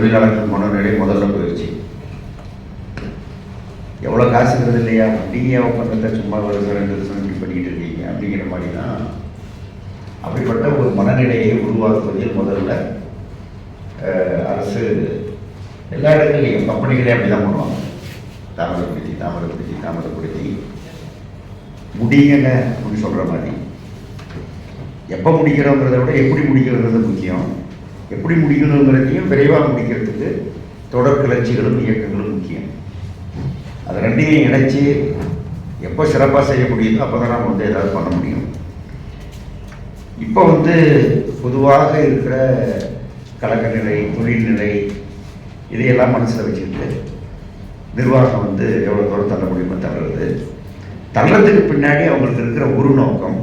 தொழிலாளர்கள் மனநிலை முதல்ல போயிடுச்சு. எவ்வளோ காசுங்கிறது இல்லையா, நீங்கள் ஒப்பந்தத்தை சும்மா வருஷம் 2 வருஷம் இப்படி பண்ணிக்கிட்டு இருக்கீங்க அப்படிங்கிற மாதிரி தான். அப்படிப்பட்ட ஒரு மனநிலையை உருவாக்குவதில் முதல்ல அரசு எல்லா இடங்கள்லையும் கம்பெனிகளே அப்படி தான் பண்ணுவாங்க. தாமதப்படுத்தி முடியுங்க அப்படின்னு சொல்கிற மாதிரி. எப்போ முடிக்கிறோங்கிறத விட எப்படி முடிக்கிறதுங்கிறது முக்கியம். எப்படி முடிக்கணுங்கிறதையும் விரைவாக முடிக்கிறதுக்கு தொடர் கிளர்ச்சிகளும் இயக்கங்களும் முக்கியம். அது ரெண்டையும் இணைச்சி எப்போ சிறப்பாக செய்ய முடியுதோ அப்போ தான் நம்ம வந்து ஏதாவது பண்ண முடியும். இப்போ வந்து பொதுவாக இருக்கிற கலக்க நிலை, தொழில்நிலை இதையெல்லாம் மனசில் வச்சுக்கிட்டு நிர்வாகம் வந்து எவ்வளோ தூரம் தள்ள முடியுமோ தள்ளுறதுக்கு பின்னாடி அவங்களுக்கு இருக்கிற ஒரு நோக்கம்,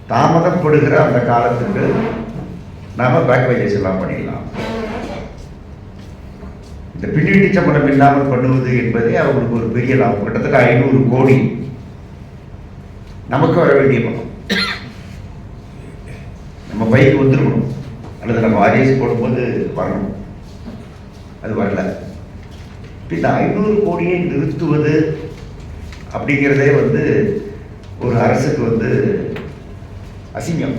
தாமதப்படுகிற அந்த காலத்துக்கு நாம் பேக்வேஜஸ் எல்லாம் பண்ணிடலாம். இந்த பின்னீட்டு சம்பளம் இல்லாமல் பண்ணுவது என்பதே அவங்களுக்கு ஒரு பெரிய லாபம். கிட்டத்தட்ட 500 கோடி நமக்கு வர வேண்டிய பணம் நம்ம பைக்கு வந்துருக்கணும், அல்லது நம்ம ஆர்எஸ் போடும்போது வரணும். அது வரல. இந்த 500 கோடியை நிறுத்துவது அப்படிங்கிறதே வந்து ஒரு அரசுக்கு வந்து அசிங்கம்.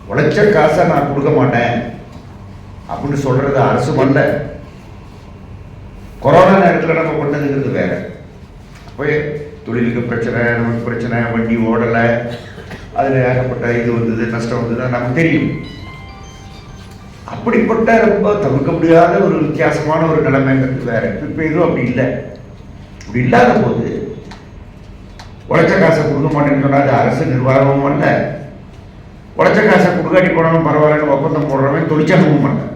உழைச்ச காசை நான் கொடுக்க மாட்டேன் அப்படின்னு சொல்றது அரசு பண்ணல. கொரோனா நேரத்தில் நம்ம பண்ணதுங்கிறது வேற. அப்போ தொழிலுக்கு பிரச்சனை, நமக்கு பிரச்சனை, வண்டி ஓடலை, அதில் ஏகப்பட்ட இது வந்தது, நஷ்டம் வந்தது நமக்கு தெரியும். அப்படிப்பட்ட ரொம்ப தவிர்க்க முடியாத ஒரு வித்தியாசமான ஒரு நிலைமைங்கிறது வேற. இப்போ எதுவும் அப்படி இல்லை. அப்படி இல்லாத போது உழைச்ச காசை கொடுக்க மாட்டேன்னு சொன்னால் அது அரசு நிர்வாகமும் பண்ணல, உழைச்ச காசை கொடுக்காட்டி போனாலும் பரவாயில்லன்னு ஒப்பந்தம் போடுறவன் தொழிற்சங்கமும் பண்ணல.